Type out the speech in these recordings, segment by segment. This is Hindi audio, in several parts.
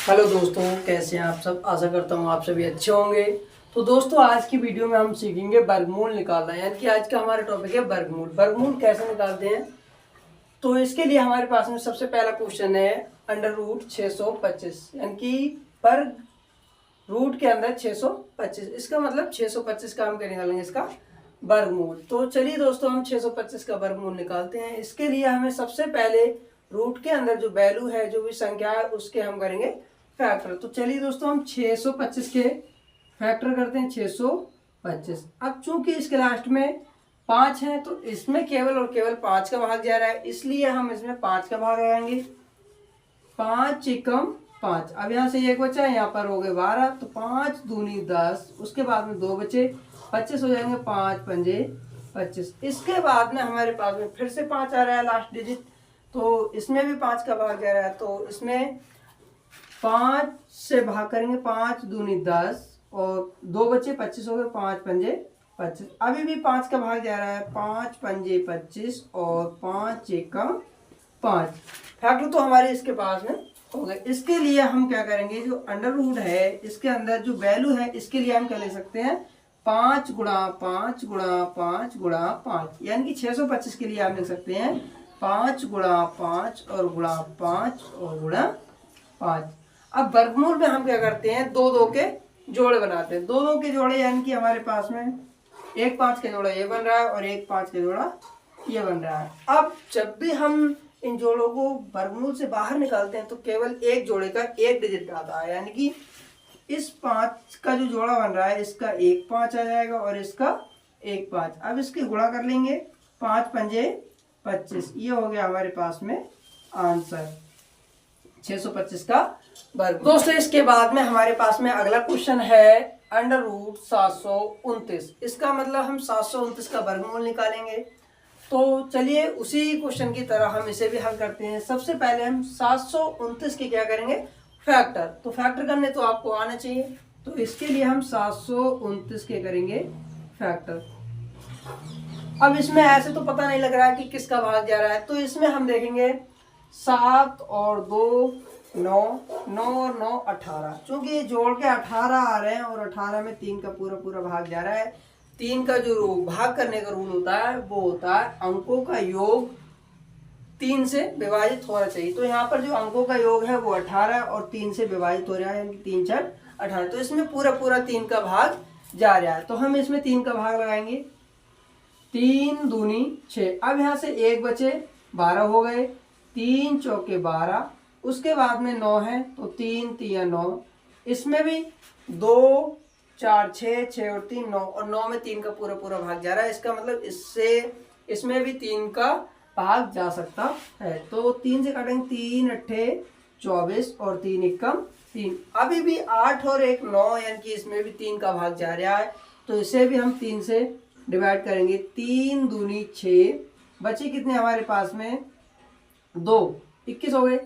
हेलो दोस्तों, कैसे हैं आप सब। आशा करता हूँ आप सभी अच्छे होंगे। तो दोस्तों, आज की वीडियो में हम सीखेंगे वर्गमूल निकालना, यानी कि आज का हमारा टॉपिक है वर्गमूल। वर्गमूल कैसे निकालते हैं, तो इसके लिए हमारे पास में सबसे पहला क्वेश्चन है अंडर रूट 625, यानी कि वर्ग रूट के अंदर 625। इसका मतलब 625 का हम क्या निकालेंगे, इसका वर्गमूल। तो चलिए दोस्तों, हम 625 का वर्गमूल निकालते हैं। इसके लिए हमें सबसे पहले रूट के अंदर जो वैल्यू है, जो भी संख्या है, उसके हम करेंगे फैक्टर। तो चलिए दोस्तों, हम 625 के फैक्टर करते हैं 625। अब चूंकि इसके लास्ट में 5 है, तो इसमें केवल और केवल 5 का भाग जा रहा है, इसलिए हम इसमें 5 का भाग लगाएंगे। 5 एकम 5। अब यहाँ से एक बचा है, यहाँ पर हो गए 12, तो 5 दूनी 10, उसके बाद में 2 बचे, 25 हो जाएंगे। 5 पंजे 25। इसके बाद में हमारे पास में फिर से 5 आ रहा है लास्ट डिजिट, तो इसमें भी 5 का भाग जा रहा है। तो इसमें 5 से भाग करेंगे, 5 दूनी 10 और 2 बचे, 25 हो गए। 5 पंजे 25। अभी भी 5 का भाग जा रहा है, 5 पंजे 25 और 5 एकम 5। फैक्टर तो हमारे इसके पास में हो गए। इसके लिए हम क्या करेंगे, जो अंडर रूट है इसके अंदर जो वैल्यू है, इसके लिए हम क्या ले सकते हैं, 5 गुणा 5 गुणा 5 गुणा 5, यानी कि 625 के लिए आप लिख सकते हैं 5 गुणा 5 और गुणा 5 और गुणा 5। अब वर्गमूल में हम क्या करते हैं, दो दो के जोड़े बनाते हैं। दो दो के जोड़े यानी कि हमारे पास में एक 5 का जोड़ा ये बन रहा है और एक 5 का जोड़ा ये बन रहा है। अब जब भी हम इन जोड़ों को वर्गमूल से बाहर निकालते हैं, तो केवल एक जोड़े का एक डिजिट आता है, यानी कि इस 5 का जो जोड़ा बन रहा है, इसका एक 5 आ जाएगा और इसका एक 5। अब इसके गुणा कर लेंगे, 5 पंजे 25। ये हो गया हमारे पास में आंसर 625 का वर्ग। दोस्तों, इसके बाद में हमारे पास में अगला क्वेश्चन है अंडर रूट 729। इसका मतलब हम 729 का वर्गमूल निकालेंगे। तो चलिए उसी क्वेश्चन की तरह हम इसे भी हल करते हैं। सबसे पहले हम 729 की क्या करेंगे, फैक्टर। तो फैक्टर करने तो आपको आना चाहिए, तो इसके लिए हम 729 के करेंगे फैक्टर। अब इसमें ऐसे तो पता नहीं लग रहा है कि किसका भाग जा रहा है, तो इसमें हम देखेंगे 7 और 2 9, 9 और 9 18। चूंकि ये जोड़ के 18 आ रहे हैं और 18 में 3 का पूरा पूरा भाग जा रहा है। 3 का जो भाग करने का रूल होता है, वो होता है अंकों का योग 3 से विभाजित होना चाहिए। तो यहाँ पर जो अंकों का योग है वो 18 और 3 से विभाजित हो रहा है, यानी 3 4 18। तो इसमें पूरा पूरा 3 का भाग जा रहा है, तो हम इसमें 3 का भाग लगाएंगे। 3 दूनी 6। अब यहाँ से एक बचे, 12 हो गए। 3 चौके 12, उसके बाद में 9 है, तो 3 3 9। इसमें भी 2 4 6, 6 और 3 9, और 9 में 3 का पूरा पूरा भाग जा रहा है। इसका मतलब इससे इसमें भी 3 का भाग जा सकता है। तो 3 से काटेंगे, 3 अट्ठे 24 और 3 एकम 3। अभी भी 8 और 1 9, यानी कि इसमें भी 3 का भाग जा रहा है, तो इसे भी हम 3 से डिवाइड करेंगे। 3 दूनी 6, बचे कितने हमारे पास में 2, 21 हो गए।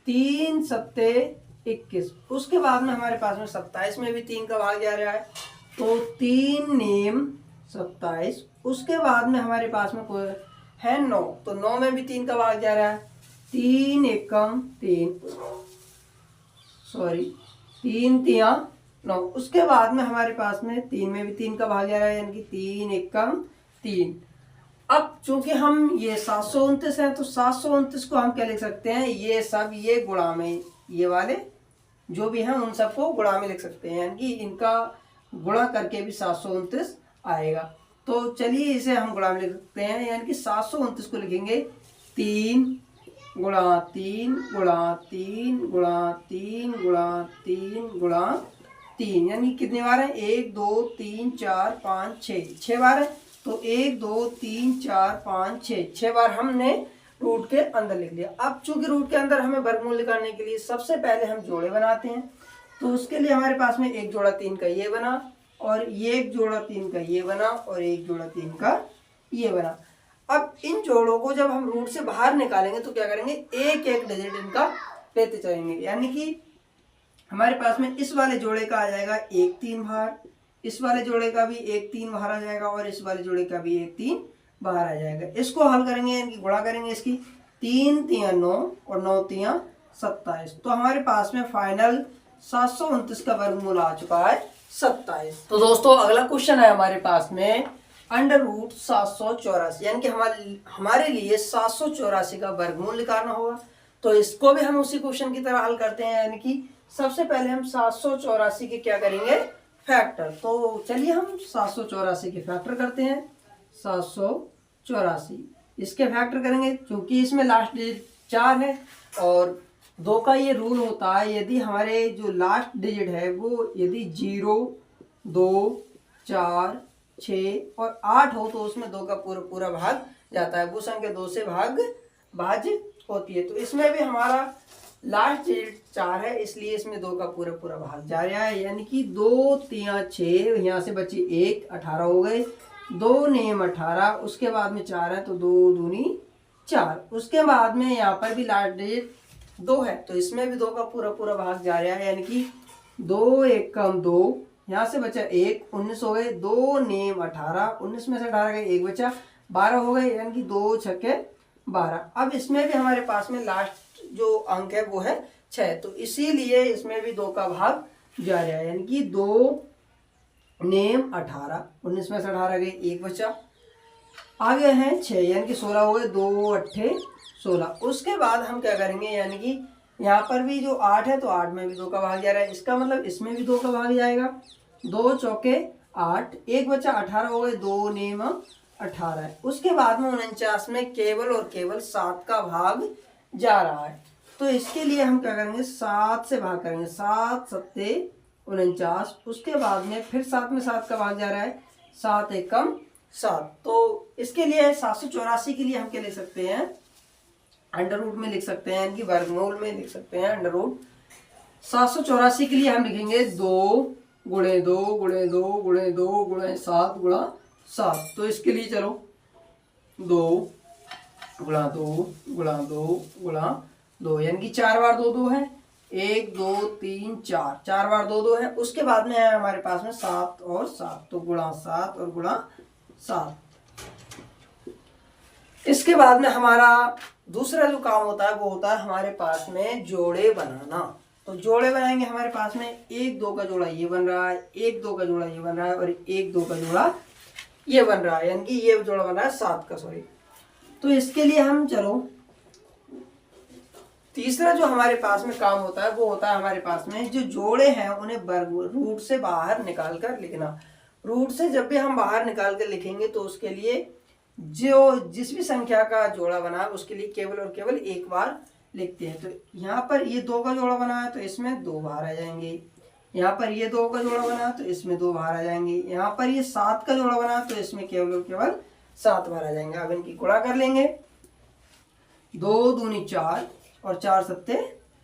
3 सत्ते 21। उसके बाद में हमारे पास में 27 में भी 3 का भाग जा रहा है, तो 3 नेम 27। उसके बाद में हमारे पास में कोई है 9, तो 9 में भी 3 का भाग जा रहा है। 3 एकम 3, सॉरी 3 तिया 9। उसके बाद में हमारे पास में 3 में भी 3 का भाग जा रहा है, यानी कि 3 एकम 3। अब चूंकि हम ये 729 है, तो 729 को हम क्या लिख सकते हैं, ये सब ये गुणा में, ये वाले जो भी हैं उन सबको गुणा में लिख सकते हैं, यानी कि इनका गुणा करके भी 729 आएगा। तो चलिए इसे हम गुणा में लिख सकते हैं, यानी कि 729 को लिखेंगे 3 गुणा 3 गुणा 3 गुणा 3 गुणा 3 गुणा 3, यानी कितनी बार है, 1 2 3 4 5 6 बार है। तो 1 2 3 4 5 6 बार हमने रूट के अंदर लिख लिया। अब चूंकि रूट के अंदर हमें वर्गमूल निकालने के लिए सबसे पहले हम जोड़े बनाते हैं, तो उसके लिए हमारे पास में एक जोड़ा 3 का ये बना, और ये एक जोड़ा 3 का ये बना, और एक जोड़ा 3 का ये बना। अब इन जोड़ों को जब हम रूट से बाहर निकालेंगे, तो क्या करेंगे, एक एक डिजिट इनका लेते चलेंगे, यानी कि हमारे पास में इस वाले जोड़े का आ जाएगा 1 3 बाहर, इस वाले जोड़े का भी 1 3 बाहर आ जाएगा, और इस वाले जोड़े का भी 1 3 बाहर आ जाएगा। इसको हल करेंगे, यानी कि गुणा करेंगे इसकी। 3 तिया 9 और 9 तिया 27। तो हमारे पास में फाइनल 729 का वर्गमूल आ चुका है 27। तो दोस्तों अगला क्वेश्चन है हमारे पास में अंडर रूट 784, यानी कि हमारे लिए 784 का वर्गमूल निकालना होगा। तो इसको भी हम उसी क्वेश्चन की तरह हल करते हैं, यानी कि सबसे पहले हम 784 के क्या करेंगे, फैक्टर। तो चलिए हम 784 के फैक्टर करते हैं। 784 इसके फैक्टर करेंगे, क्योंकि इसमें लास्ट डिजिट 4 है और 2 का ये रूल होता है, यदि हमारे जो लास्ट डिजिट है वो यदि 0, 2, 4, 6 और 8 हो तो उसमें 2 का पूरा पूरा भाग जाता है, वो संख्या 2 से भाज्य होती है। तो इसमें भी हमारा लास्ट डिजिट 4 है, इसलिए इसमें 2 का पूरा पूरा भाग जा रहा है, यानी कि 2 3 6, यहाँ से बचे 1, 18 हो गए, 2 नेम 18, उसके बाद में 4 है तो 2 दूनी 4, उसके बाद में यहाँ पर भी लास्ट डिजिट 2 है, तो इसमें भी 2 का पूरा पूरा भाग जा रहा है, यानी कि 2 1 कम 2, यहाँ से बचा 1, 19 हो गए, 2 नेम 18, 19 में से 18 गए, 1 बचा, 12 हो गए, यानी कि 2 छक्के 12। अब इसमें भी हमारे पास में लास्ट जो अंक है वो है 6, तो इसीलिए इसमें भी 2 का भाग जा रहा है, यानी कि 2 नेम 18, 19 में से 18 गए, 1 बचा, आगे हैं 6, यानी कि 16 हो गए, 2 8 16। उसके बाद हम क्या करेंगे, यानी कि यहाँ पर भी जो 8 है तो 8 में भी 2 का भाग जा रहा है, इसका मतलब इसमें भी 2 का भाग जाएगा, 2 चौके 8, 1 बचा, 18 हो गए, 2 नेम 18 है। उसके बाद में 49 में केवल और केवल 7 का भाग जा रहा है, तो इसके लिए हम क्या करेंगे, 7 से भाग करेंगे, 7 सत्ते 49, उसके बाद में फिर 7 में 7 का भाग जा रहा है, 7 एकम 7। तो इसके लिए 784 के लिए हम क्या ले सकते हैं, अंडर रूट में लिख सकते हैं, इनकी वर्गमूल में लिख सकते हैं अंडर रूट। 784 के लिए हम लिखेंगे 2 गुणे 2 गुणे 2 गुणे 2 गुणे 7 गुणा 7। तो इसके लिए चलो 2 गुणा 2 गुणा 2 गुणा 2, यानी कि 4 बार 2 2 है, 1 2 3 4, 4 बार 2 2 है। उसके बाद में है हमारे पास में 7 और 7, तो गुणा 7 और गुणा 7। इसके बाद में हमारा दूसरा जो काम होता है वो होता है हमारे पास में जोड़े बनाना। तो जोड़े बनाएंगे, हमारे पास में 1 2 का जोड़ा ये बन रहा है, 1 2 का जोड़ा ये बन रहा है और 1 2 का जोड़ा ये बन रहा है, यानी कि ये जोड़ा बन रहा है 7 का, सॉरी। तो इसके लिए हम चलो तीसरा जो हमारे पास में काम होता है वो होता है हमारे पास में जो जोड़े हैं उन्हें रूट से बाहर निकाल कर लिखना। रूट से जब भी हम बाहर निकाल कर लिखेंगे तो उसके लिए जो जिस भी संख्या का जोड़ा बना है उसके लिए केवल और केवल एक बार लिखते हैं। तो यहाँ पर ये 2 का जोड़ा बना है तो इसमें 2 बाहर आ जाएंगे, यहाँ पर ये 2 का जोड़ा बना है तो इसमें 2 बाहर आ जाएंगे, यहाँ पर ये 7 का जोड़ा बना है तो इसमें केवल और केवल 7 बाहर आ जाएंगे। अब इनकी गुणा कर लेंगे, 2 दूनी 4 और 4 सत्ते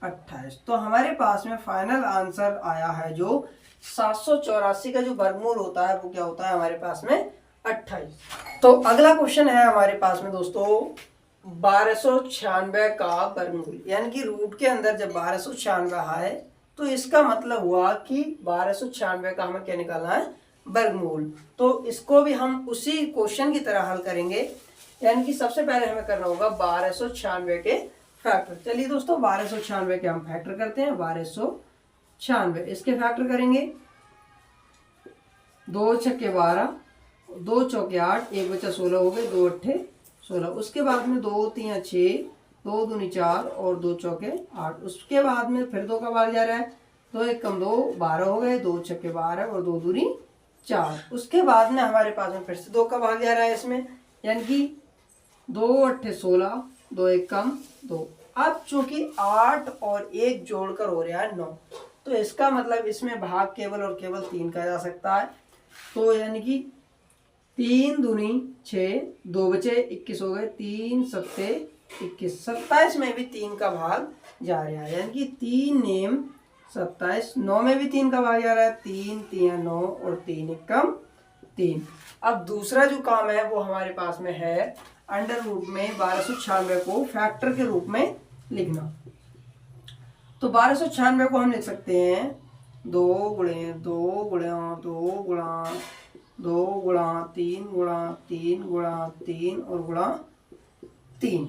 28। तो हमारे पास में फाइनल आंसर आया है जो 784 का जो वर्गमूल होता है वो क्या होता है हमारे पास में 28। तो अगला क्वेश्चन है हमारे पास में दोस्तों 1296 का वर्गमूल, यानी कि रूट के अंदर जब 1296 है तो इसका मतलब हुआ कि 1296 का हमें क्या निकालना है, वर्गमूल। तो इसको भी हम उसी क्वेश्चन की तरह हल करेंगे, यानी कि सबसे पहले हमें करना होगा 1296 के फैक्टर। चलिए दोस्तों 1296 के हम फैक्टर करते हैं। 1296 इसके फैक्टर करेंगे, 2 छक्के 12, 2 चौके 8, 1 बचा 16 हो गए, 2 अट्ठे 16। उसके बाद में 2 3 6, 2 दूनी 4 और 2 चौके 8। उसके बाद में फिर 2 का भाग जा रहा है, 2 1 कम 2 12 हो गए, 2 छक्के 12 और 2 दूनी 4। उसके बाद में हमारे पास में फिर से 2 का भाग जा रहा है इसमें, यानी कि 2 अट्ठे 16, 2 1 कम 2। अब चूंकि 8 और 1 जोड़कर हो रहा है 9, तो इसका मतलब इसमें भाग केवल और केवल 3 का जा सकता है। तो यानी कि 3 दूनी 6, 2 बचे 21 हो गए, 3 सत्ते 21, 27 में भी 3 का भाग जा रहा है, यानी कि 3 नेम 27, 9 में भी 3 का भाग जा रहा है, 3 3 9 और 3 एकम 3। अब दूसरा जो काम है वो हमारे पास में है अंडर रूट में 1296 को फैक्टर के रूप में लिखना। तो 1296 को हम लिख सकते हैं 2 गुणे 2 गुणा 2 गुणा 2 गुणा 3 गुणा 3 गुणा 3 और गुणा 3।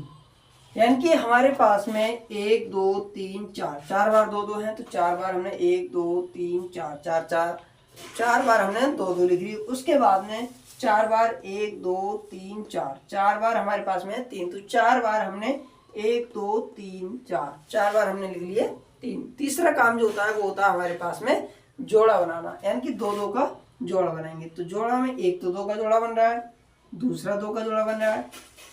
यानी कि हमारे पास में 1 2 3 4 4 बार 2 2 है, तो 4 बार हमने 1 2 3 4 4 4 4 बार हमने 2 2 लिख ली। उसके बाद में 4 बार 1 2 3 4 4 बार हमारे पास में 3, तो 4 बार हमने 1 2 3 4 4 बार हमने लिख लिए 3। तीसरा काम जो होता है वो होता है हमारे पास में जोड़ा बनाना, यानी कि 2 2 का जोड़ा बनाएंगे। तो जोड़ा में एक तो 2 का जोड़ा बन रहा है, दूसरा 2 का जोड़ा बन रहा है,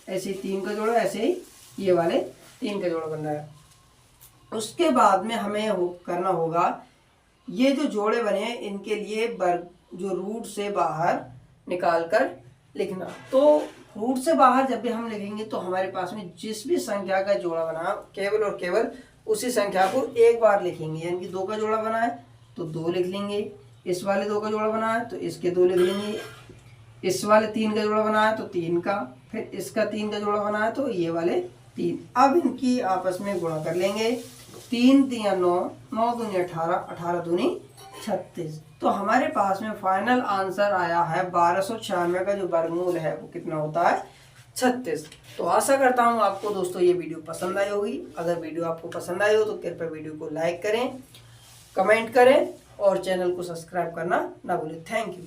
ऐसे ही 3 का जोड़ा, ऐसे ही ये वाले 3 का जोड़ा बन रहा है। उसके बाद में हमें करना होगा ये जो जोड़े बने हैं इनके लिए वर्ग जो रूट से बाहर निकाल कर लिखना। तो रूट से बाहर जब भी हम लिखेंगे तो हमारे पास में जिस भी संख्या का जोड़ा बना केवल और केवल उसी संख्या को एक बार लिखेंगे। यानी कि 2 का जोड़ा बना है तो 2 लिख लेंगे, इस वाले 2 का जोड़ा बना है तो इसके 2 लिख लेंगे, इस वाले 3 का जोड़ा बना है तो 3 का, फिर इसका 3 का जोड़ा बना है तो ये वाले 3। अब इनकी आपस में गुणा कर लेंगे, 3 3 9, 9 दूनी 18, 18 दूनी 36। तो हमारे पास में फाइनल आंसर आया है 1296 का जो वर्गमूल है वो कितना होता है 36। तो आशा करता हूँ आपको दोस्तों ये वीडियो पसंद आई होगी। अगर वीडियो आपको पसंद आई हो तो कृपया वीडियो को लाइक करें, कमेंट करें और चैनल को सब्सक्राइब करना ना भूलें। Thank you.